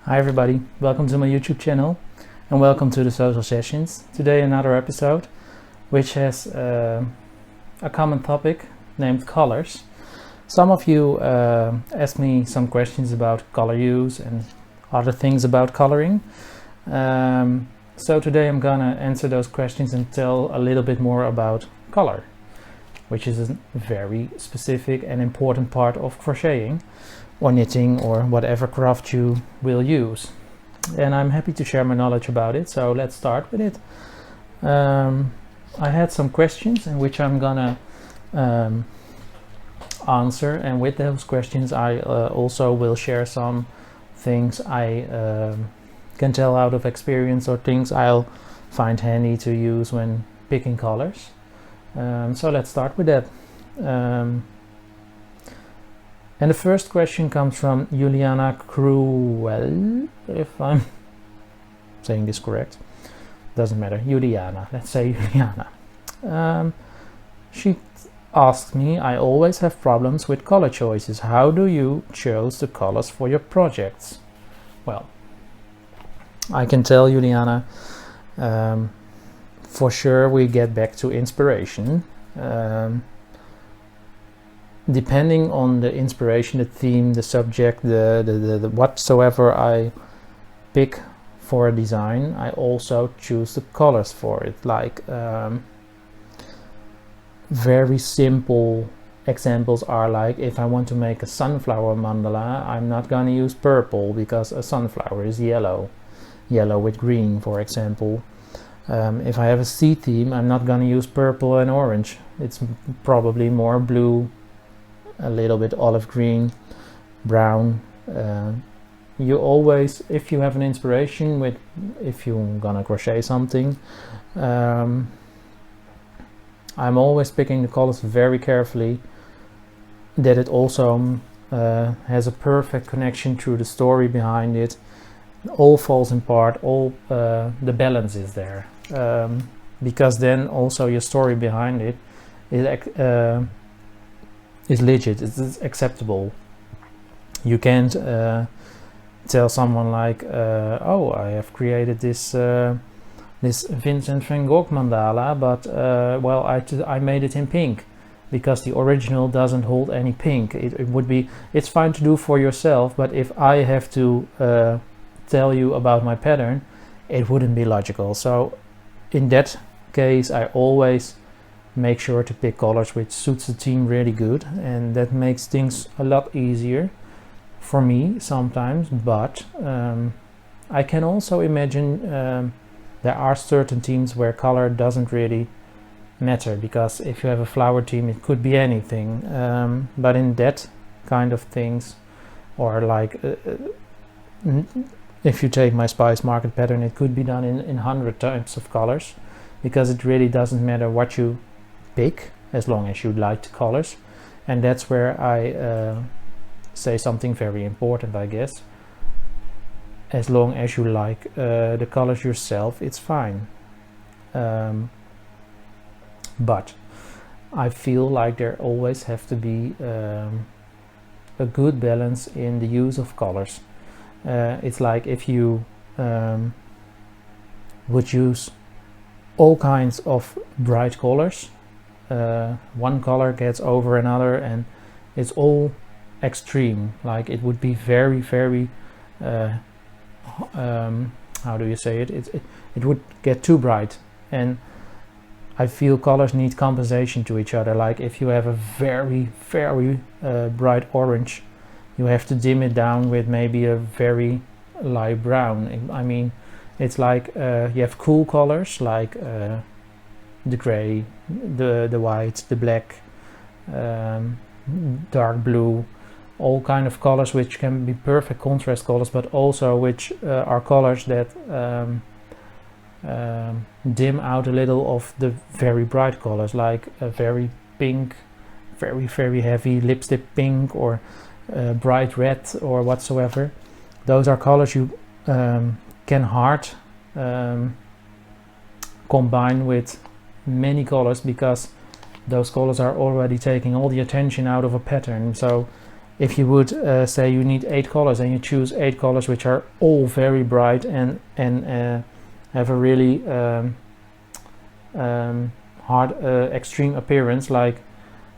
Hi everybody, welcome to my YouTube channel and welcome to the Social Sessions. Today another episode which has a common topic named colors. Some of you asked me some questions about color use and other things about coloring. So today I'm gonna answer those questions and tell a little bit more about color, which is a very specific and important part of crocheting or knitting or whatever craft you will use. And I'm happy to share my knowledge about it, so let's start with it. I had some questions in which I'm gonna answer, and with those questions I also will share some things I can tell out of experience or things I'll find handy to use when picking colors. So let's start with that. And the first question comes from Juliana Cruel, if I'm saying this correct. Doesn't matter, Juliana, let's say Juliana. She asked me, I always have problems with color choices. How do you choose the colors for your projects? Well, I can tell Juliana, for sure we get back to inspiration. Depending on the inspiration, the theme, the subject, the whatsoever I pick for a design, I also choose the colors for it. Like very simple examples are like, if I want to make a sunflower mandala, I'm not gonna use purple because a sunflower is yellow with green, for example. If I have a sea theme, I'm not gonna use purple and orange. It's probably more blue, a little bit olive green, brown. You always, if you have an inspiration with, if you're gonna crochet something, I'm always picking the colors very carefully, that it also has a perfect connection to the story behind it. All falls in part, all the balance is there, because then also your story behind it is legit, it's acceptable. You can't tell someone like, oh, I have created this this Vincent van Gogh mandala, but well, I made it in pink, because the original doesn't hold any pink. It would be, it's fine to do for yourself, but if I have to tell you about my pattern, it wouldn't be logical. So in that case, I always make sure to pick colors which suits the theme really good, and that makes things a lot easier for me sometimes. But I can also imagine there are certain themes where color doesn't really matter, because if you have a flower theme, it could be anything. But in that kind of things, or like if you take my Spice Market pattern, it could be done in 100 types of colors, because it really doesn't matter what you pick as long as you like the colors. And that's where I say something very important, I guess. As long as you like the colors yourself, it's fine. But I feel like there always have to be a good balance in the use of colors. It's like if you would use all kinds of bright colors, one color gets over another and it's all extreme. Like it would be very how do you say it? It would get too bright, and I feel colors need compensation to each other. Like if you have a very bright orange, you have to dim it down with maybe a very light brown. I mean, it's like you have cool colors like the gray, the white, the black, dark blue, all kind of colors which can be perfect contrast colors, but also which are colors that dim out a little of the very bright colors, like a very pink, very heavy lipstick pink, or bright red, or whatsoever. Those are colors you can hard combine with many colors, because those colors are already taking all the attention out of a pattern. So if you would say you need 8 colors and you choose 8 colors which are all very bright and have a really hard extreme appearance, like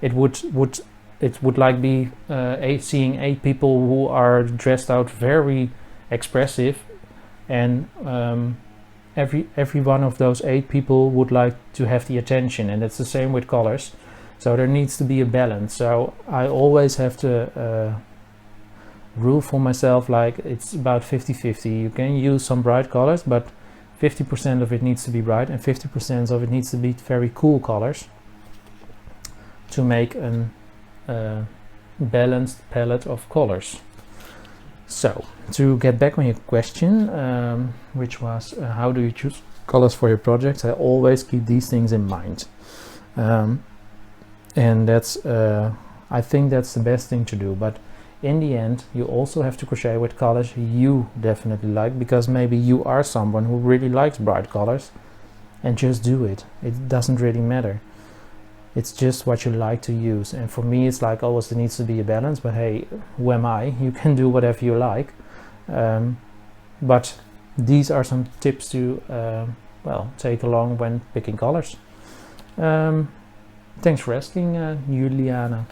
it would like be seeing 8 people who are dressed out very expressive, and every one of those 8 people would like to have the attention, and it's the same with colors. So there needs to be a balance. So I always have to rule for myself, like it's about 50-50. You can use some bright colors, but 50% of it needs to be bright and 50% of it needs to be very cool colors to make a balanced palette of colors. So to get back on your question, which was how do you choose colors for your projects, I always keep these things in mind. And that's I think that's the best thing to do. But in the end, you also have to crochet with colors you definitely like, because maybe you are someone who really likes bright colors, and just do it. It doesn't really matter. It's just what you like to use. And for me, it's like always there needs to be a balance, but hey, who am I? You can do whatever you like. But these are some tips to well, take along when picking colors. Thanks for asking, Juliana.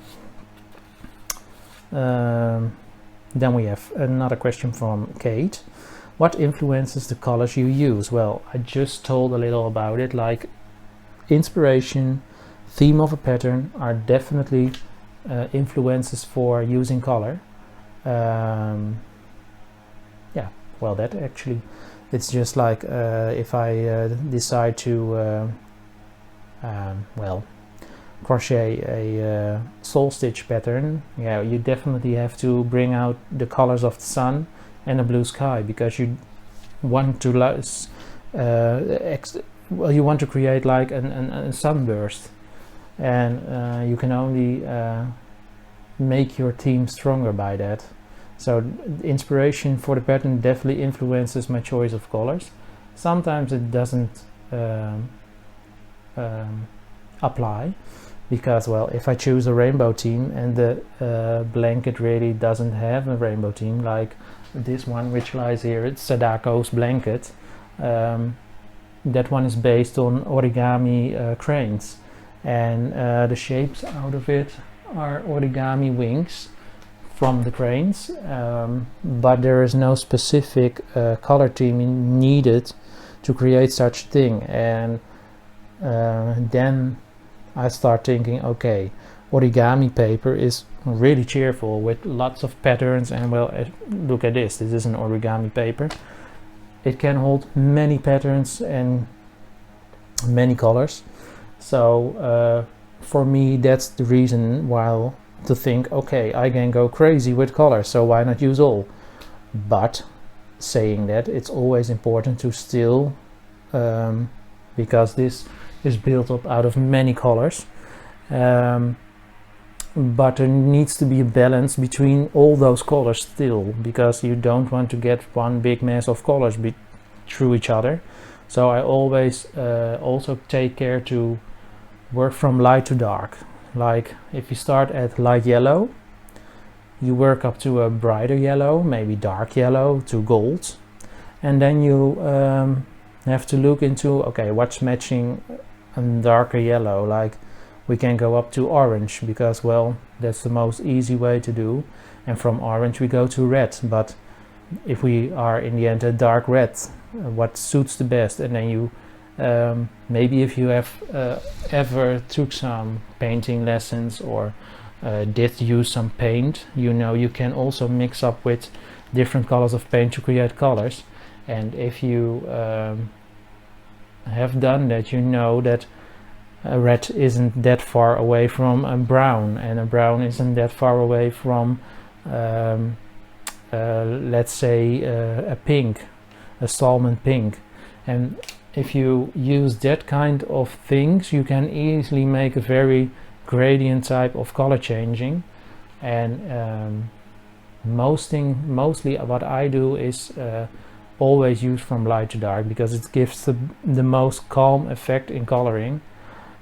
Then we have another question from Kate. What influences the colors you use? Well, I just told a little about it, like inspiration, theme of a pattern are definitely influences for using color. Yeah, well, that actually, it's just like if I decide to well, crochet a soul stitch pattern, yeah, you definitely have to bring out the colors of the sun and the blue sky, because you want to well, you want to create like a sunburst, and you can only make your theme stronger by that. So the inspiration for the pattern definitely influences my choice of colors. Sometimes it doesn't apply, because, well, if I choose a rainbow theme and the blanket really doesn't have a rainbow theme, like this one which lies here, it's Sadako's blanket, that one is based on origami cranes, and the shapes out of it are origami wings from the cranes, but there is no specific color theme needed to create such a thing. And then I start thinking, okay, origami paper is really cheerful with lots of patterns, and well, look at this is an origami paper. It can hold many patterns and many colors. So for me, that's the reason why to think, okay, I can go crazy with colors, so why not use all? But saying that, it's always important to still, because this is built up out of many colors, but there needs to be a balance between all those colors still, because you don't want to get one big mass of colors through each other. So I always also take care to work from light to dark. Like if you start at light yellow, you work up to a brighter yellow, maybe dark yellow to gold, and then you have to look into, okay, what's matching a darker yellow. Like we can go up to orange, because, well, that's the most easy way to do, and from orange we go to red. But if we are in the end a dark red, what suits the best? And then you maybe if you have ever took some painting lessons or did use some paint, you know you can also mix up with different colors of paint to create colors. And if you have done that, you know that a red isn't that far away from a brown, and a brown isn't that far away from let's say a pink, a salmon pink. And if you use that kind of things, you can easily make a very gradient type of color changing. And mostly what I do is always use from light to dark, because it gives the most calm effect in coloring.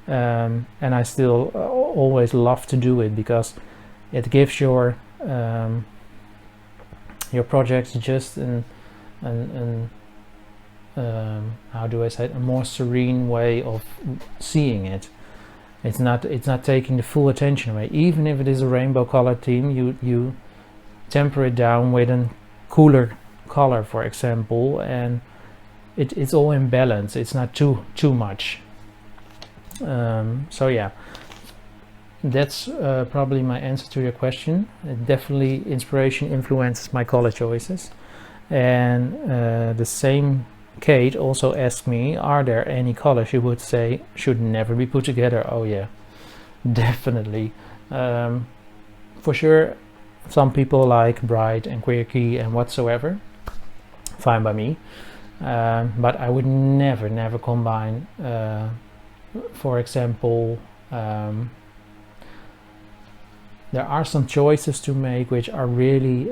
And I still always love to do it, because it gives your your project's just how do I say it, a more serene way of seeing it. It's not taking the full attention away. Even if it is a rainbow color theme, you temper it down with a cooler color, for example, and it's all in balance. It's not too much. So yeah, that's probably my answer to your question. Definitely inspiration influences my color choices. And the same Kate also asked me, are there any colors you would say should never be put together? Oh yeah, definitely. For sure, some people like bright and quirky and whatsoever. Fine by me. But I would never combine, for example, there are some choices to make which are really,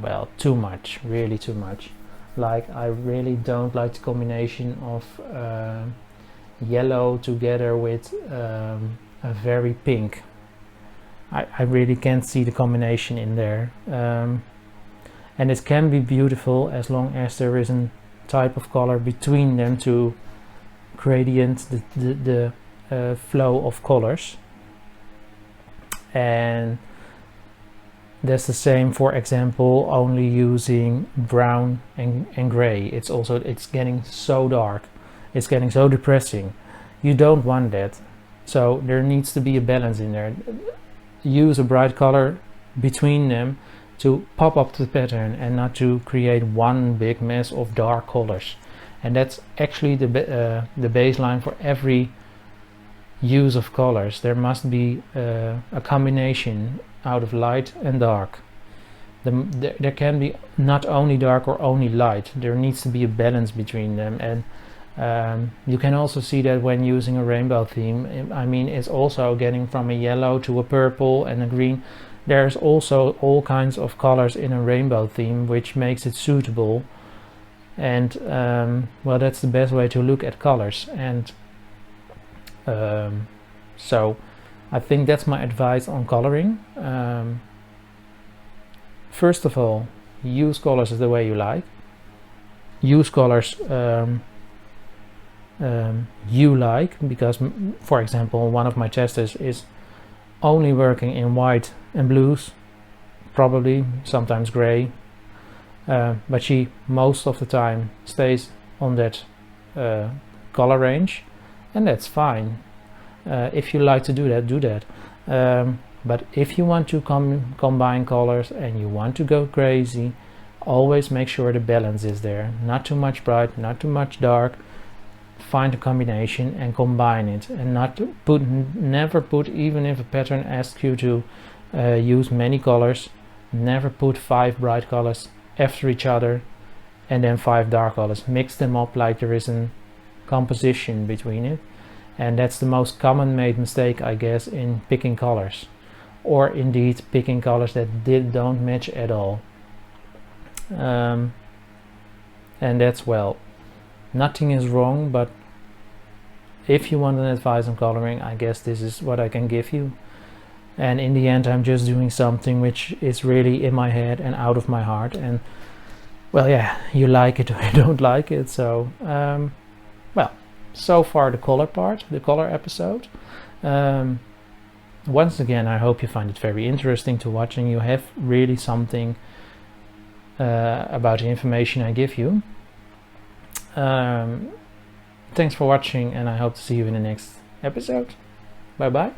well, too much, really too much. Like, I really don't like the combination of yellow together with a very pink. I really can't see the combination in there. And it can be beautiful as long as there is a type of color between them to gradient the flow of colors. And that's the same, for example, only using brown and gray. It's getting so dark, it's getting so depressing. You don't want that. So there needs to be a balance in there. Use a bright color between them to pop up the pattern and not to create one big mess of dark colors. And that's actually the baseline for every use of colors. There must be a combination out of light and dark. There can be not only dark or only light. There needs to be a balance between them. And you can also see that when using a rainbow theme. I mean, it's also getting from a yellow to a purple and a green. There's also all kinds of colors in a rainbow theme, which makes it suitable. And well, that's the best way to look at colors. And so I think that's my advice on coloring. First of all, use colors the way you like. Use colors you like, because for example, one of my testers is only working in white and blues, probably sometimes gray, but she most of the time stays on that color range, and that's fine. If you like to do that, do that. But if you want to combine colors and you want to go crazy, always make sure the balance is there. Not too much bright, not too much dark. Find a combination and combine it, and never put, even if a pattern asks you to use many colors, never put 5 bright colors after each other and then 5 dark colors. Mix them up like there is a composition between it. And that's the most common made mistake, I guess, in picking colors, or indeed picking colors that don't match at all. And that's, well, nothing is wrong, but if you want an advice on coloring, I guess this is what I can give you. And in the end, I'm just doing something which is really in my head and out of my heart. And well, yeah, you like it or you don't like it. So well, so far the color part, the color episode. Once again, I hope you find it very interesting to watch and you have really something about the information I give you. Thanks for watching, and I hope to see you in the next episode. Bye bye.